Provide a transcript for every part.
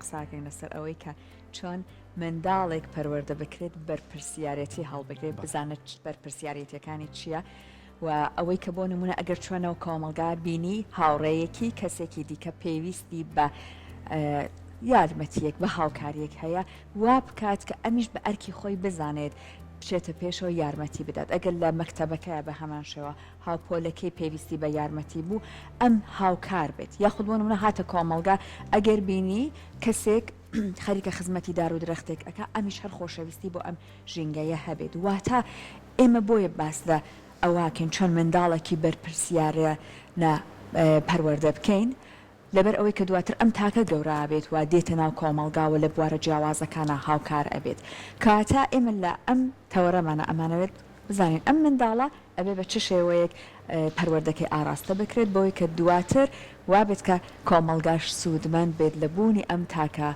قساکەین لەسەر ئەوەی کە چۆن منداڵێک پەروەردە بکرێت بەرپرسیارەتی هەڵبگرێت بزانێت بەرپرسیارەتیەکانی چییە و ئەوەی کە بۆ نمونە ئەگەر چۆنەوە کۆمەلگا بینی هاوڕێیەکی کەسێکی دیکە پێویستی بە یارمەتیەک بە هاوکاریەک هەیە وا بکات کە ئەمیش بە ئەرکی خۆی بزانێت بچێتە پێشەوە یارمەتی بدات ئەگەر لە مەکتەبەکەیە بە هەمان شێوە هاوپۆلەکەی پێویستی بە یارمەتی بوو ئەم هاوکار بێت یاخود بۆ نمونە هاتە کۆمەلگا ئەگەر بینی کەسێک خەریکە خزمەتی دار و درەختێک ئەکا ئەمیش هەر خۆشەویستی بۆ ئەم ژینگەیە هەبێت واتە ئێمە بۆیە باس لە ئەواکەین چۆن منداڵێکی بەرپرسیارە پەروەردە بکەین لەبەر ئەوەی کە دواتر ئەم تاکە گەورە بێت و دێتە ناو کۆمەلگاوە لە بوارە جیاوازەکانە هاوکار ئەبێت کاتە ئێمە لە ئەم تەوەرەمانە ئەمانەوێت بزانین ئەم منداڵە ئەبێ بە چ شێوەیەک پەروەردەکەی ئاراستە بکرێت بۆی کە دواتر وابێت کە کۆمەلگاش سوودمەند بێت لە بوونی ئەم تاکە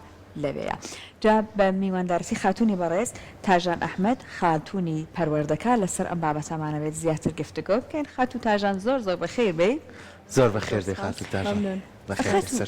لەوەیە جا بە میواندارەتی خاتوونی بەڕێز تاژان ئەحمەد خاتوونی پەروەردەکە لەسەر ئەم بابەتەمانەوێت زیاتر گفتگۆ بکەین خاتو تاژان زۆر بەخێر بێ زۆر بەخێر دێ خاتو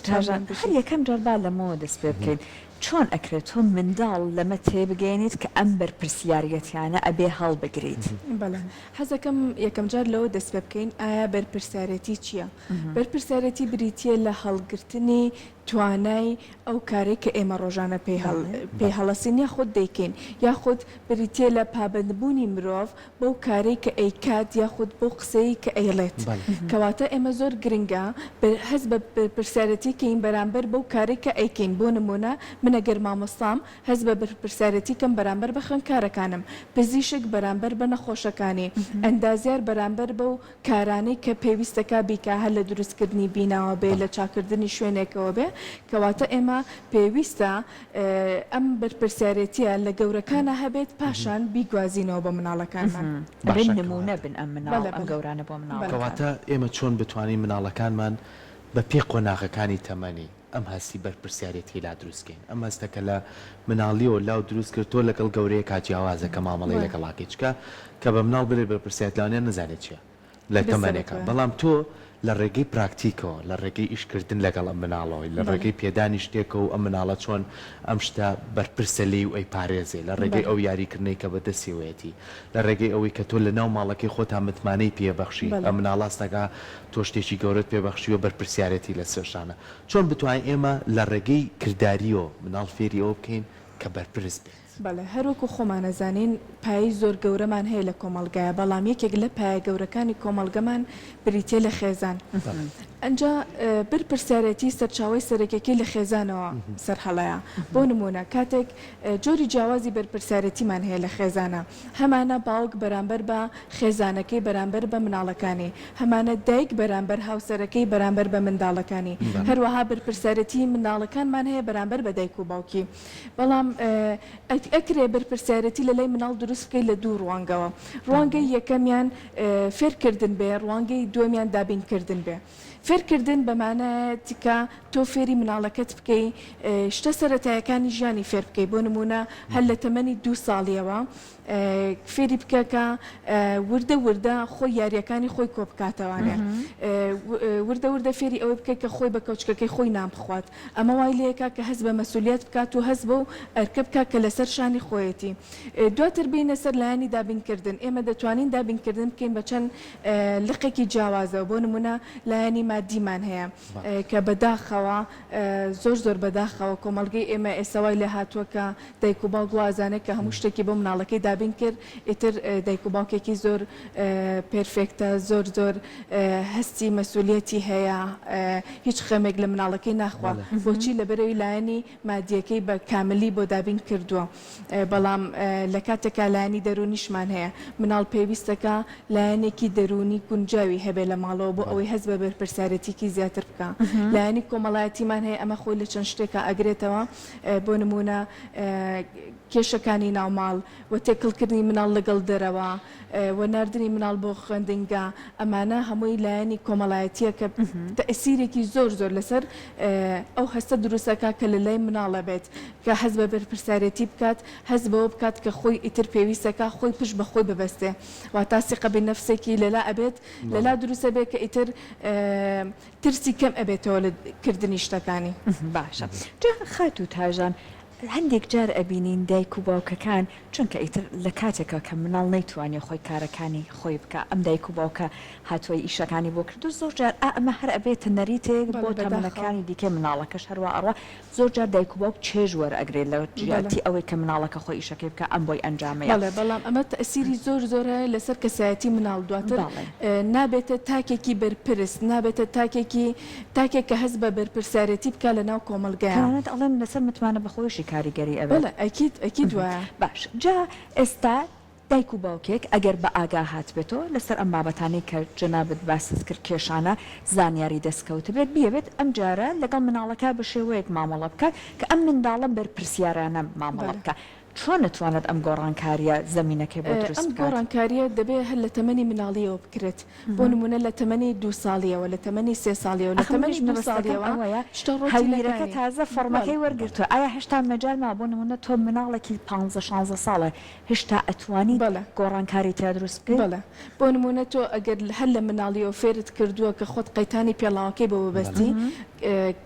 تاژان هەر یەکەم جەربا لەمەوە دەست پێ بکەین چۆن ئەکرێت تۆ منداڵ لەمە تێبگەێنیت کە ئەم بەرپرسیارەتیانە ئەبێ هەڵبگریت بەڵێ حەزەکەم یەکەم جار لەوە دەست پێ بکەین ئایا بەرپرسیارەتی چییە بەرپرسیارەتی بریتە لە هەڵگرتنی توانای ئەو کارێک کە ئێمە ڕۆژانە پێی هەڵەسین یاخود دەیکەین یاخود بریتە لە پابندبوونی مرۆڤ بەو کارێک کە ئەیکات یاخود بۆ قسەی کە ئەیڵێت کەواتە ئێمە زۆر گرنگە هەز بە پرسیارەتی کەین بەرامبەر بەو کارێک کە ئەیکەین بۆ نمونە منەگەر مامۆستام هەز بە پرسیارەتی کەم بەرامبەر بە خوێندکارەکانم پزیشک بەرامبەر بە نەخۆشەکانی ئەندازیار بەرامبەر بەو کارانەی کە پێویستەکە بیکە هەر لە دروستکردنی بیناوە بێ لە چاکردنی شوێنێکەوە بێ کەواتە ئێمە پێویستە ئەم بەرپرسیارەتیە لە گەورەکانە هەبێت پاشان بیگوازینەوە بە مناڵەکانمان نمونە بن ئەم مناڵ ئەم گەورانە بۆ مناڵ کەواتە ئێمە چۆن بتوانین مناڵەکانمان بە پێ قۆناغەکانی تەمەنی ئەم هەستی بەرپرسیارەتی لا دروستکەین ئەم هەستەکە لە مناڵیەوە لاو دروست کردۆ لەگەڵ گەورەیە کاجیاوازەکە مامەڵی لەگەڵاکیچکە کە بە مناڵ بێ بەرپرسیارەت لاوانیان نەزانێت چیە لە تەمەنێکە بەڵام تۆ لە ڕێگەی پراکتیکەوە لە ڕێگەی ئیشکردن لەگەڵ ئەم مناڵەوەی لە ڕێگەی پێدانی شتێکە و ئەم مناڵە چۆن ئەم شتە بەرپرسەلی و ئەی پارێزێ لە ڕێگەی ئەو یاریکردنەی کە بەدەستیوەتی لە ڕێگەی ئەوەی کە تۆ لە ناو ماڵەکەی خۆتان متمانەی پێبەخشی ئەم مناڵاستەکە تۆ شتێکی گەورەت پێبەخشی و بەرپرسیارەتی لە سەرشانە چۆن بتوانین ئێمە لە ڕێگەی کردداریەوە مناڵ فێری ئەوە بکەین کە بەرپرس بێت بەڵێ هەروەکو خۆمانەزانین پایی زۆر گەورەمان هەیە لە کۆمەلگایە بەڵام یەکێک لە پایە گەورەکانی کۆمەلگەمان بریتێ لە خێزان ئەنجا بەرپرسیارەتی سەرچاوی سەرەکیەکەی لە خێزانەوە سەرهەڵەیە بۆ نمونە کاتێک جۆری جیاوازی بەرپرسیارەتیمان هەیە لە خێزانە هەمانە باوک بەرامبەر بە خێزانەکەی بەرامبەر بە مناڵەکانی هەمانە دایک بەرامبەر هاوسەرەکەی بەرامبەر بە منداڵەکانی هەروەها بەرپرسیارەتی مناڵەکانمان هەیە بەرامبەر بە دایک و باوکی بەڵام ئەکرێ بەرپرسیارەتی لە لای مناڵ دروست بکەی لە دوو ڕوانگەوە ڕوانگەی یەکەمیان فێرکردن بێ ڕوانگەی دووەمیان دابینکردن بێ فێرکردن بەمانایەتی کە تۆ فێری مناڵەکەت بکەی شتە سەرەتایەکانی ژیانی فێر بکەی بۆ نمونە هەر لە تەمەنی 2 ساڵیەوە فێری بکە کە وردە وردە خۆی یاریەکانی خۆی کۆ بکاتەوانێ وردە وردە فێری ئەوە بکەیت کە خۆی بە کەوچکەکەی خۆی نام بخوات ئەمە وای لەیەکە کە هەست بە مەسئولیت بکات و هەست بە و ئەرکە بکە کە لەسەر شانی خۆیەتی دواتر بینە سەر لایەنی دابینکردن ئێمە دەتوانین دابینکردن بکەین بە چەند لقێکی جیاوازەوە بۆ نمونە لایەنی مادیمان هەیە کە بەداخەوە زۆر بەداخەوە کۆمەلگەی ئێمە ئێسەوای لە هاتووە کە دایک و باوک وازانێت کە هەموو شتێکی بۆ مناڵەکەی دابین کرد ئیتر دایک و باوکێکی زۆر پێرفێکتە زۆر هەستی مەسئولیەتی هەیە هیچ خەمێک لە مناڵەکەی ناخوا بۆچی لەبەرەوەی لایەنی مادیەکەی بە کاملی بۆ دابین کردووە بەڵام لە کاتێکا لایەنی دەرونیشمان هەیە مناڵ پێویستەکە لایەنێکی دەرونی گونجاوی هەبێ لە ماڵەوە بۆ ئەوەی هەست بە بەرپرسیارەتیکی زیاتر بکە لایەنی کۆمەڵایەتیمان هەیە ئەمە خۆی لە چەند شتێکە ئەگرێتەوە بۆ نمونە کێشەکانی ناوماڵ و تێکڵکردنی مناڵ لەگەڵ دەرەوە و ناردنی مناڵ بۆ خوێندنگا ئەمانە هەمووی لایەنی کۆمەڵایەتیە کە تەئسیرێکی زۆر لەسەر ئەو هەستە دروستەکە کە لە لای مناڵە بێت کە هەست بە بەرپرسیارەتی بکات هەست بەوە بکات کە خۆی ئیتر پێویستەکە خۆی پشت بە خۆی ببەستێ واتە سیقە بنەفسێکی لەلا ئەبێت لەلا دروستە بێت کە ئیتر ترسی کەم ئەبێتەوە لە کردنی شتەکانی. باشە جا خات و تاژان هەندێک جار ئەبینین دایک و باوکەکان چونکە ئیتر لە کاتێکە کە مناڵ نەیتوانێت خۆی کارەکانی خۆی بکە ئەم دایک و باوکە هاتووی ئیشەکانی بۆ کردو زۆر جار ئەمە هەر ئەبێتە نەریتێک بۆ تەمەنەکانی دیکە مناڵەکەش هەروە ئەڕوا زۆر جار دایک و باوک چێژ وەرئەگرێت لە جیاتی ئەوەی کە مناڵەکە خۆی ئیشەکەی بکە ئەم بۆی ئەنجامەیە بەڵام ئەمە تەسیری زۆر زۆرە لەسەر کەسایەتی مناڵ دواتر نابێتە تاکێکی بەرپرس نابێتە تاکێک کە هەست بە بەرپرسیارەتی بکە لە ناو کۆمەلگایانە ئەڵێن لەسەر متمانە بەخۆشی کاریگەری ئەبێت ئەکید وایە باش جا ئێستا دایک و باوکێک ئەگەر بە ئاگا هات بێتەوە لەسەر ئەم بابەتانەی کە جەنابەت باست کرد کێشانە زانیاری دەستکەوت بێت بیەوێت ئەم جارە لەگەڵ مناڵەکە بە شێوەیەک مامەڵە بکات کە ئەم منداڵە بەرپرسیارانە مامەڵە بکە چۆن نتوانێت ئەم گۆڕانکاریە زمینەکەی بۆ دروست ئەم گۆڕانکاریە دەبێت هەر لە تەمەنی مناڵیەوە بکرێت بۆ نمونە لە تەمەنی 2 ساڵیەوە لە تەمەنی 3 ساڵیەوە لە تەمەنی 2 ساڵیەوە هەولێرەکە تازە فەرمەکەی وەرگرتووە ئایا هێشتا مەجال ما بۆ نمونە تۆ مناڵێکی 15-16 ساڵە هێشتا ئەتوانی گۆڕانکاری تا دروست بکەیت بەڵێ بۆ نمونە تۆ ئەگەر هەر لە مناڵیەوە فێرت کردووە کە خۆت قەیتانی پێڵاوەکەی بۆ بەستی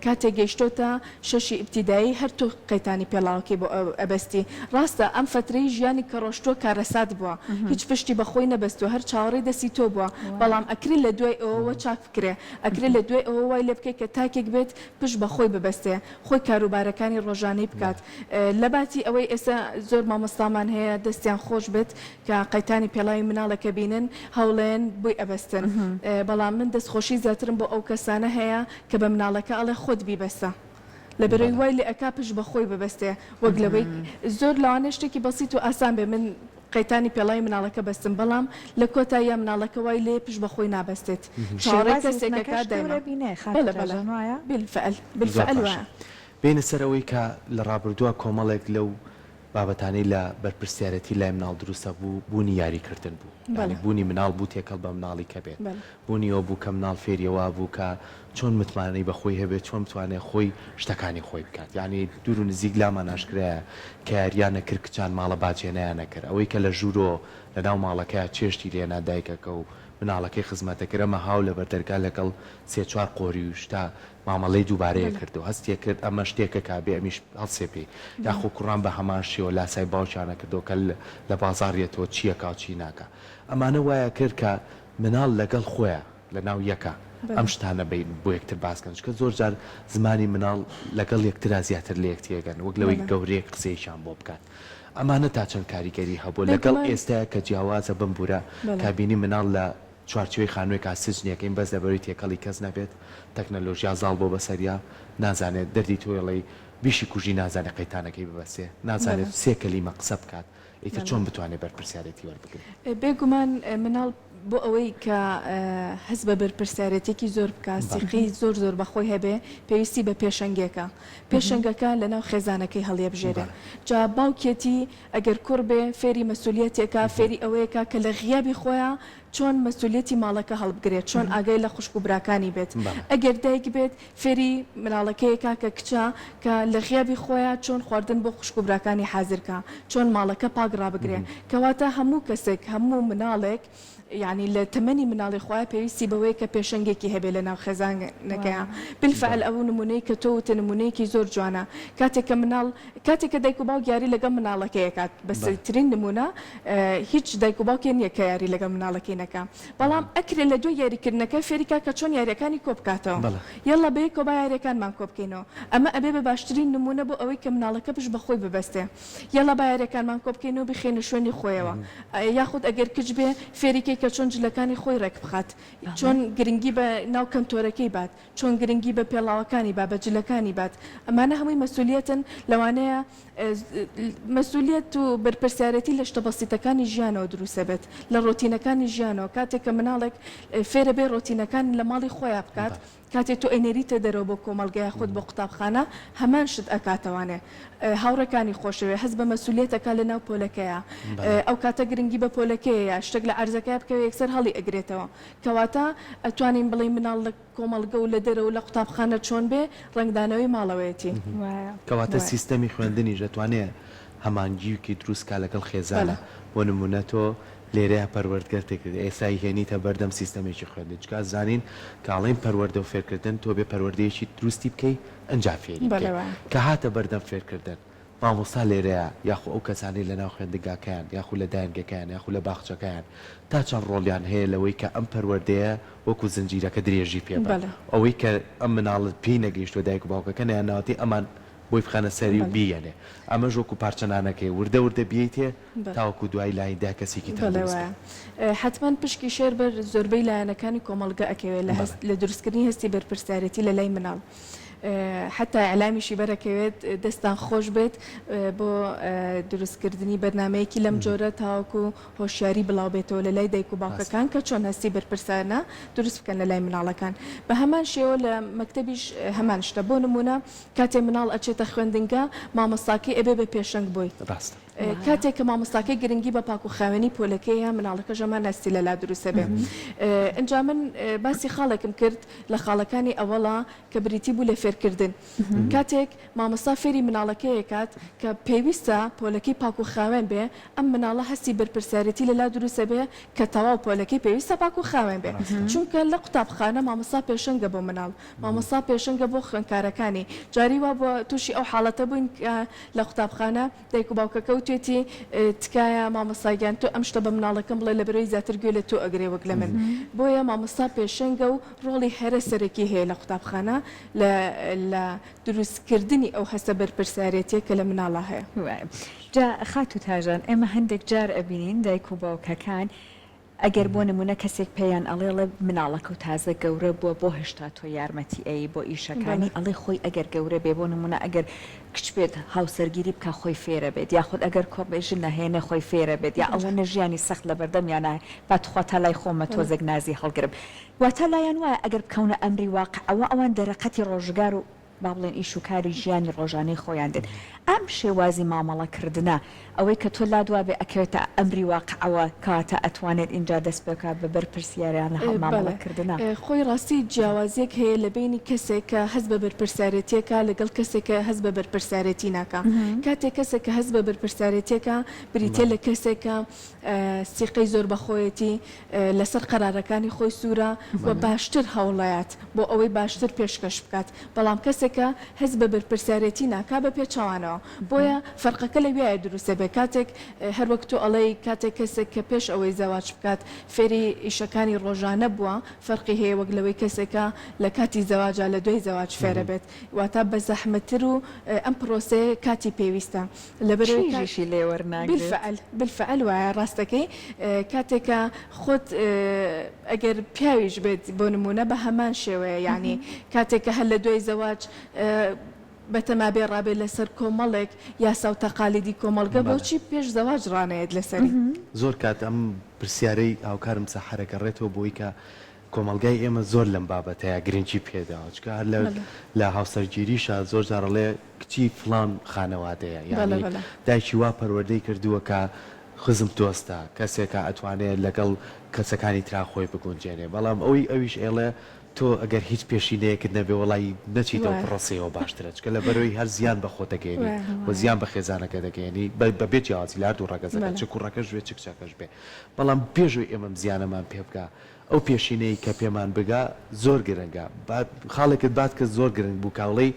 کاتێک گەیشتۆتە شەشی ئیبتیدایی هەر تۆ قەیتانی پێڵاوەکەی بۆ ئەبەستی ڕاستە ئەم فترەی ژیانی کە ڕۆشتۆ کارەسات بووە هیچ پشتی بەخۆی نەبەستوە هەر چاوەڕێی دەستی تۆ بووە بەڵام ئەکری لە دوای ئەوەوە چاک بکرێ ئەکری لە دوای ئەوە وای لێ بکەیت کە تاکێک بێت پشت بەخۆی ببەستێ خۆی کاروبارەکانی ڕۆژانەی بکات لە باتی ئەوەی ئێستا زۆر مامۆستامان هەیە دەستیان خۆش بێت کە قەیتانی پێڵاوی مناڵەکە بینن هەوڵێن بۆی ئەبەستن بەڵام من دەستخۆشی زیاترم بۆ ئەو کەسانە هەیە کە بە مناڵەکە ئەڵێ خۆت بیبەستە لە بەرەوەی وای لێ ئەکا پشت بەخۆی ببەستێ وەک لەوەی زۆر لەوانە شتێکی بەسیت و ئاسان بێ من قەیتانی پێڵای مناڵەکە بەستم بەڵام لە کۆتاییە مناڵەکە وای لێ پشت بەخۆی نابەستێت چاوەڕێی کەسێکەکە بالفعل وایە بینە سەرەوەی کە لە ڕابردووە کۆمەڵێک لەو بابەتانەی لە بەرپرسیارەتی لای مناڵ دروستە بوو بوونی یاریکردن بوو بوونی مناڵ بوو تێکەڵ بە مناڵی کە بێت بوونیەوە بوو کە مناڵ فێریەوە بوو کە چۆن متمانەی بەخۆی هەبێت چۆن بتوانێت خۆی شتەکانی خۆی بکات یعنی دوور و نزیک لامان ناشکرایە کە یاریان نەکرد کچان ماڵە باجێنیان نەکرد ئەوەی کە لە ژوورۆ لە ناو ماڵەکەی چێشتی لێنا دایکەکە و مناڵەکەی خزمەتەکەرەمە هاو لە بەردەرگا لەگەڵ 3-4 قۆری و شتا مامەڵەی دووبارەیە کردو هەستێ کرد ئەمە شتێکە کابێ ئەمیش هەڵسێ پێی یاخۆ کوڕان بە هەمان شێوە لاسای باوچانە کردو کە لە بازاڕێتەوە چیەکە چی ناکە ئەمانە وایە کرد کە مناڵ لەگەڵ خۆیە لە ناو یەکە ئەم شتانە بین بۆ یەکتر باسکەن کە زۆر جار زمانی مناڵ لەگەڵ یەکترا زیاتر لە یەکتێگەن وەک لەوەی گەورەیەک قسەیشان بۆ بکات ئەمانە تا چەند کاریگەری هەبوو لەگەڵ ئێستاە کە جیاوازە بم بورە کابینی مناڵ لە چوارچوەی خانووی کاسجنەکەین بەس لەبەری تێکەڵی کەس نەبێت تەکنەلۆژیا زاڵ بۆ بەسەریا نازانێت دەردی تۆڵی بیشی کوژی نازانێت قەیتانەکەی ببەسێ نازانێت 3 کەلیمە قسە بکات ئیتر چۆن بتوانێت بەرپرسیارەتی وەربگرێت بێگومان مناڵ بۆ ئەوەی کە هەست بە بەرپرسیارەتێکی زۆر بکە سیقی زۆر بەخۆی هەبێ پێویستی بە پێشەنگێکە پێشەنگەکە لەناو خێزانەکەی هەڵێبژێرە جا باوکێتی ئەگەر کوڕ بێ فێری مەسئولیەتێکە فێری ئەوەیەکە کە لە غیابی خۆیان چۆن مەسئولیەتی ماڵەکە هەڵبگرێت چۆن ئاگای لە خوشک و براکانی بێت ئەگەر دایک بێت فێری مناڵەکەیەکە کە کچە کە لە غیابی خۆیان چۆن خواردن بۆ خوشک و براکانی حازرکە چۆن ماڵەکە پاگڕابگرێ کەواتە هەموو کەسێک هەموو مناڵێک یعنی لە تەمەنی مناڵی خۆیان پێویستی بەوەی کە پێشەنگێکی هەبێ لە ناو خێزانەکەیان بالفعل ئەو نمونەی کە تۆ وتە نمونەیەکی زۆر جوانە کاتێککە مناڵ کاتێککە دایک و باوک یاری لەگەڵ مناڵەکەیەکات بەسەرترین نمونە هیچ دایک و باوکێن نیە کە یاری لەگەڵ مناڵەکەی نەکە بەڵام ئەکرێت لە دوای یاریکردنەکە فێریکا کە چۆن یاریەکانی کۆ بکاتەوە یەڵە بێ کۆبا یاریەکانمان کۆ بکەینەوە ئەمە ئەبێ بە باشترین نمونە بۆ ئەوەی کە مناڵەکە پشت بەخۆی ببەستێ یەڵە با یاریەکانمان کۆ بکەینەوە بخێنە شوێنی خۆیەوە یاخود ئەگەر کچ بێ فێریکەی کە چۆن جلەکانی خۆی ڕێک بخات چۆن گرنگی بە ناو کەنتۆرەکەی بات چۆن گرنگی بە پێڵاوەکانی با بە جلەکانی بات ئەمانە هەمووی مەسئولیەتن لەوانەیە مەسئولیەت و بەرپرسیارەتی لە شتە بەسیتەکانی ژیانەوە دروستە بێت لە ڕۆتینەکانی ژیانەوە کاتێک کە مناڵێک فێرە بێ ڕۆتینەکان لە ماڵی خۆیان بکات کاتێک تۆ ئەنێریتە دەرەوە بۆ کۆمەلگای خۆت بۆ قوتابخانە هەمان شت ئەکاتەوانێ هاوڕەکانی خۆشەوێ هەست بە مەسئولیەتەکە لە ناو پۆلەکەیە ئەو کاتە گرنگی بە پۆلەکەیە شتێک لە عەرزەکەی بکەوێ یەکسەر هەڵی ئەگرێتەوە کەواتە ئەتوانین بڵێ مناڵ لە کۆمەلگە و لە دەرەوە لە قوتابخانە چۆن بێ ڕنگدانەوەی ماڵەوەیەتی کەواتە سیستەمی خوێندنی دەتوانێت هەمانگیوکی دروستکە لەگەڵ خێزانە بۆ نمونە تۆ لێرەیە پەروەردگەر تێکرد ئێسای هێنیتە بەردەم سیستەمێکی خوێندن چکە زانین کاڵین پەروەردە و فێرکردن تۆ بێ پەروەردەیەکی دروستی بکەی ئەنجا فێری کە هاتە بەردەم فێرکردن مامۆستا لێرەیە یاخو ئەو کەسانی لە ناو خوێندنگاکەیان یاخو لە دایانگەکەیان یاخو لە باخچەکەیان تا چەند ڕۆڵیان هەیە لەوەی کە ئەم پەروەردەیە وەکو زنجیرەکە درێژی پێ ئەوەی کە ئەم مناڵت پێی نەگەیشتوە دایک و باوکەکە نەیانناوەتی ئەمان بۆی بخەنە سەری و بیەنێ ئەمە ژۆکو پارچەنانەکەی وردە وردە بیتێ تاوەکو دوای لایدا کەسێکی حتمما پشکی شێر بەر زۆربەی لایەنەکانی کۆمەڵگە ئەکەوێت لە دروستکردنی هەستی بەرپرسیارەتی لە لای مناڵ حتى ئەعلامیشی بەرەکەوێت دەستان خۆش بێت بۆ دروستکردنی بەرنمەیەکی لەم جۆرە تاوەکو هۆشیاری بڵاو بێتەوە لە لای دایک و باوکەکان کە چۆن هەستی بەرپرسانە دروست بکەن لە لای مناڵەکان بە هەمان شێوە لە مەکتەبیش هەمان شتە بۆ نمونە کاتێ مناڵ ئەچێتە خوێندنگە مامۆستاکەی ئەبێ بە پێشەنگ بۆی کاتێک کە مامۆستاکەی گرنگی بە پاک و خاوێنی پۆلەکەیە مناڵەکە ژەمان نستی لەلا دروستە بێ ئەنجا من باسی خاڵێکم کرد لە خاڵەکانی ئەوەڵا کە بریتی بوو لە فێرکردن کاتێک مامۆستا فێری مناڵەکەی کات کە پێویستە پۆلەکەی پاک و خاوێن بێ ئەم مناڵە هەستی بەرپرسیارەتی لەلا دروستە بێ کە تەواو پۆلەکەی پێویستە پاک و خاوێن بێ چونکە لە قوتابخانە مامۆستا پێشەنگە بۆ مناڵ مامۆستا پێشەنگە بۆ خوێندکارەکانی جاری وا بۆ تووشی ئەو حاڵەتە بووین لە قوتابخانە دایک و باوکەکە توێتی تکایە مامۆستاگیان تۆ ئەم شتە بە مناڵەکەم بڵێ لە بەرەوەی زیاتر گوێ لە تۆ ئەگرێ وەک لە من بۆیە مامۆستا پێشەنگە و ڕۆڵی هەرە سەرەکی هەیە لە قوتابخانە لە دروستکردنی ئەو هەستە بەرپرسیارەتیە کە لە مناڵە هەیە جا خات و تاژان ئێمە هەندێک جار ئەبینین دایک و باوکەکان ئەگەر بۆ نمونە کەسێک پێیان ئەڵێڵە مناڵەکە و تازە گەورە بووە بۆ هێشتا تۆ یارمەتی ئەی بۆ ئیشەکانی ئەڵێ خۆی ئەگەر گەورە بێ بۆ نمونە ئەگەر کچ بێت هاوسەرگیری بکە خۆی فێرە بێت یاخود ئەگەر کۆڕبێژن نەهێنە خۆی فێرە بێت یا ئەوە نەژیانی سەخت لە بەردەمیانە باتخوا تا لای خۆمە تۆزێک نازی هەڵگرم واتە لایەن وایە ئەگەر بکەونە ئەمری واقع ئەوان دەرەقەتی ڕۆژگار و با بڵێن ئیش و کاری ژیانی ڕۆژانەی خۆیان دێت ئەم شێوازی مامەڵەکردنە ئەوەی کە تۆ لادوا بێ ئەکەوێتە ئەمری واقعەوە کاتە ئەتوانێت اینجا دەست بکە بە بەرپرسیاریان لە مامەڵەکردنە خۆی ڕاستی جیاوازیەک هەیە لە بینی کەسێک کە هەست بە بەرپرسیارەتیەکە لەگەڵ کەسێک کە هەست بە بەرپرسیارەتی ناکە کاتێک کەسێک کە هەست بە بەرپرسیارەتیەکە بریتێ لە کەسێکە سیقەی زۆر بەخۆیەتی لەسەر قەرارەکانی خۆی سوورە و باشتر هەوڵایەت بۆ ئەوەی باشتر پێشکەش بکات بەڵام کەسێکە هەست بە بەرپرسیارەتی ناکا بە پێچەوانەوە بۆیە فەرقەکە لەوێیە دروستە بێ کاتێک هەر وەک تۆ ئەڵەی کاتێک کەسێک کە پێش ئەوەی زەواج بکات فێری ئیشەکانی ڕۆژانە بووە فەرقی هەیە وەک لەوەی کەسێکە لە کاتی زەواجە لە دوای زەواج فێرە بێت واتە بە زەحمەتر و ئەم پرۆسەیە کاتی پێویستە لەبەرەوەیشی لێوەرناگرێت بالفعل وایە ڕاستەکەی کاتێکە خۆت ئەگەر پیاویش بێت بۆ نمونە بە هەمان شێوەیە یعنی کاتێکە هەر لە دوای زەواج بەتەمابێ ڕابێت لەسەر کۆمەڵێک یاسا و تەقالیدی کۆمەڵگە بۆچی پێش زەواج ڕانەیەت لەسەری زۆر کات ئەم پرسیارەی هاوکارم سەحەرەکەڕێتەوە بۆی کە کۆمەلگای ئێمە زۆر لەم بابەتەیە گرنگی پێداوە چکە هەر لە هاوسەرگیریشە زۆر جارەڵێ کچی فڵان خانەوادەیە یعنی دایکی وا پەروەردەی کردووە کە خزم دۆستە کەسێکە ئەتوانێت لەگەڵ کەسەکانی ترا خۆی بگونجێنێ بەڵام ئەویش ئێڵێ تۆ ئەگەر هیچ پێشینەیەکت نەبێ وڵی نەچیتەوە پڕۆسەوە باشترە چکە لە بەرەوەی هەر زیان بە خۆ دەگەێنی و زیان بە خێزانەکە دەگەێنی بەبێت جیاوازی لار دوو ڕەگەزەکە چ کوڕەکەش بێ چ کچەکەش بێ بەڵام پێشوی ئێمەم زیانەمان پێ بکە ئەو پێشینەی کە پێمان بگا زۆر گرنگە خاڵێکت بات کە زۆر گرنگ بوو کاوڵەی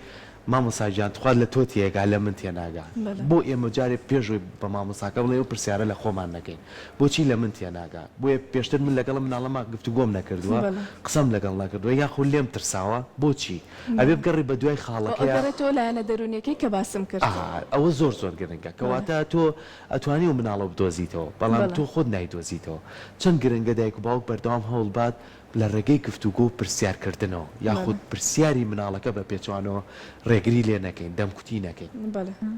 مامۆساجان توخوات لە تۆ تێگا لە من تێناگا بۆ ئێمە جارێ پێشوی بە مامۆساکە بڵێ و پرسیارە لە خۆمان نەکەین بۆچی لە من تێناگا بۆیە پێشتر من لەگەڵ مناڵەما گفتوگۆم نەکردووە قسەم لەگەڵ نەکردووە یاخود لێم ترساوە بۆچی ئەبێ بگەڕی بە دوای خاڵەکەی تۆ لایەنە دەرونیەکەی کە باسم کرد ئەوە زۆر گرنگە کەواتە تۆ ئەتوانی و مناڵە بدۆزیتەوە بەڵام تۆ خۆت نایدۆزیتەوە چەند گرنگە دایک و باوک بەردەوام هەوڵبات لە ڕێگەی گفتوگۆ و پرسیارکردنەوە یاخود پرسیاری مناڵەکە بە پێچوانەوە ڕێگری لێ نەکەین دەمکوتی نەکەین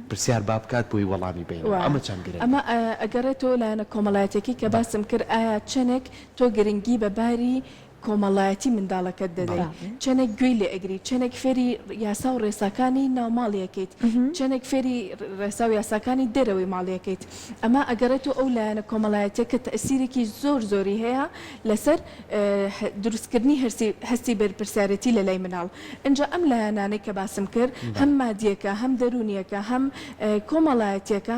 پرسیار با بکات بۆی وەڵامی بینەوە ئەمە چەند گرنگە ئەمە ئەگەرێت تۆ لایەنە کۆمەڵایەتێکی کە باسم کرد ئایا چەندێک تۆ گرنگی بەباری کۆمەڵایەتی منداڵەکەت دەدەیت چەندێک گوێی لێ ئەگری چەندێک فێری یاسا و ڕێساکانی ناوماڵیەکەیت چەندێک فێری ڕێسا و یاساکانی دەرەوەی ماڵیەکەیت ئەمە ئەگەڕێت و ئەو لایەنە کۆمەڵایەتە کە تەسیرێکی زۆری هەیە لەسەر دروستکردنی هەستی بەرپرسیارەتی لە لای مناڵ ئەنجا ئەم لایەنانەی کە باسم کرد هەم مادیەکە هەم دەرونیەکە هەم کۆمەڵایەتیەکە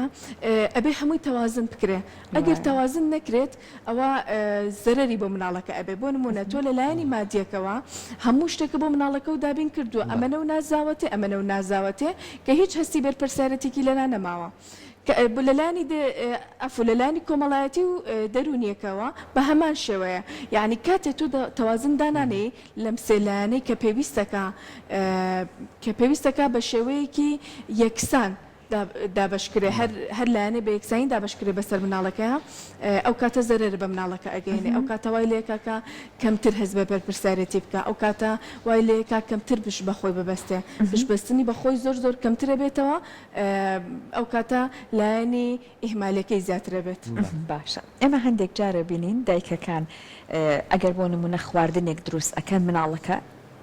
ئەبێ هەمووی تەوازن بکرێ ئەگەر تەوازن نەکرێت ئەوە زەرەری بۆ مناڵەکە ئەبێ بۆ نمونە تۆ لە لایەنی مادیەکەوە هەموو شتێکە بۆ مناڵەکە و دابین کردووە ئەمەنە و نازاوەتێ ئەمەنە و نازاوەتێ کە هیچ هەستی بەرپرسیارەتێکی لەنا نەماوە لەلانی ئەفو لەلانی کۆمەڵایەتی و دەرونیەکەوە بە هەمان شێوەیە یعنی کاتێک تۆ تەوازن دانانەی لەم سێلایانەی کە پێویستەکە بە شێوەیەکی یەکسان دابشکرێ هەر لایەنێ بە یەکسانی دابشکرێ بەسەر مناڵەکەیە ئەو کاتە زەرەر بە مناڵەکە ئەگەینێ ئەو کاتە وای لێکاکە کەمتر هەست بە بەرپرسیارەتی بکە ئەو کاتە وای لێکا کەمتر بش بەخۆی ببەستێ بشبەستنی بەخۆی زۆر کەمترە بێتەوە ئەو کاتە لایەنی ئیهمالەکەی زیاترە بێت باشە ئێمە هەندێک جارە بینین دایکەکان ئەگەر بۆ نمونە خواردنێک دروست ئەکەن مناڵەکە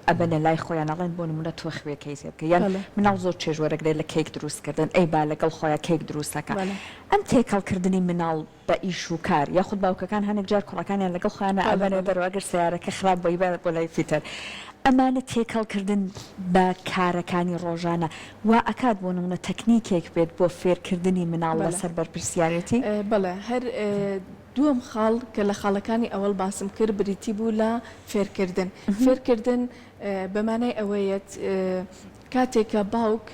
ئەبەنە لای خۆیان ئەڵێن بۆ نمونە تۆخوێکەی زێبکە یان مناڵ زۆر چێژوەرەگرێت لە کێک دروستکردن ئەی با لەگەڵ خۆیان کێک دروستەکە ئەم تێکەڵکردنی مناڵ بە ئیش و کار یاخود باوکەکان هەنێک جار کوڕەکانیان لەگەڵ خۆیانە ئەبەنە دەرەوەگەر سیارەکە خراپ بۆی بۆ لای فیتر ئەمانە تێکەڵکردن بە کارەکانی ڕۆژانە وا ئەکات بۆ نمونە تەکنیکێک بێت بۆ فێرکردنی مناڵ لەسەر بەرپرسیارەتی بەڵێ هەر دووەم خاڵ کە لە خاڵەکانی ئەوەڵ باسم کرد بریتی بوو لە فێرکردن بەمانای ئەوەیەت کاتێکە باوک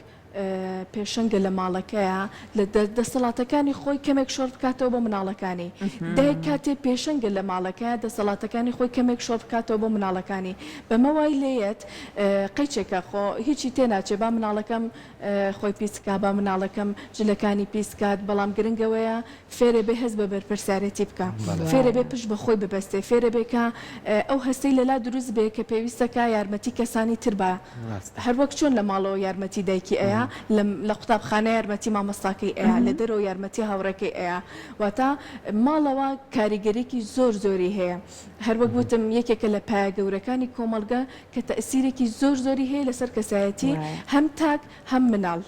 پێشەنگە لە ماڵەکەیە لە دەسەڵاتەکانی خۆی کەمێک شۆڕ بکاتەوە بۆ مناڵەکانی دایک کاتێ پێشەنگە لە ماڵەکەیە دەسەڵاتەکانی خۆی کەمێک شۆڕ بکاتەوە بۆ مناڵەکانی بەمە وای لێیەت قەیچێکە خۆ هیچی تێناچێ با مناڵەکەم خۆی پیسکا با مناڵەکەم جلەکانی پیسکات بەڵام گرنگەوەیە فێرە بێ هەست بە بەرپرسیارەتی بکە فێرە بێ پشت بە خۆی ببەستێ فێرە بێکە ئەو هەستەی لەلا دروست بێ کە پێویستەکە یارمەتی کەسانی تر بە هەر وەک چۆن لە ماڵەوە یارمەتی دایکی ئەیە لە قوتابخانە یارمەتی مامۆستاکەی ئەیە لە دەرەوە یارمەتی هاوڕێکەی ئەیە واتە ماڵەوە کاریگەرێکی زۆری هەیە هەر وەک گوتم یەکێکە لە پایە گەورەکانی کۆمەلگا کە تەئسیرێکی زۆری هەیە لەسەر کەسایەتی هەم تاک هەم مناڵ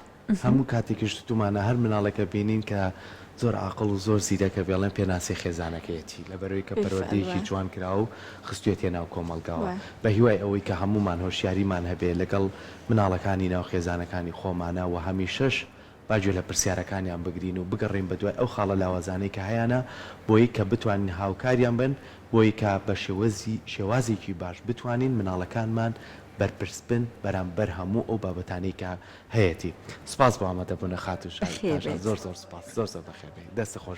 هەموو کاتێکی شتومانە هەر مناڵەکە بینین کە زۆر عاقڵ و زۆر زیرەکە بێڵێن پێناسی خێزانەکەیەتی لەبەرەوەی کە پەروەردەیەکی جوان کراوە و خستوێتە ناو کۆمەلگاوە بە هیوای ئەوەی کە هەمومان هۆشیاریمان هەبێ لەگەڵ مناڵەکانی ناو خێزانەکانی خۆمانە و هەمیشەش باگوێ لە پرسیارەکانیان بگرین و بگەڕین بە دوای ئەو خاڵە لاوازانەی کە هەیەە بۆی کە بتوانین هاوکاریان بن بۆی کە بە شێوازێکی باش بتوانین مناڵەکانمان بەرپرس بن بەرامبەر هەموو ئەو بابەتانەی کە هەیەی سپاس بۆ ئامادەبوونە خاتوش زۆر سپاس زۆر بەخێر دەست خۆش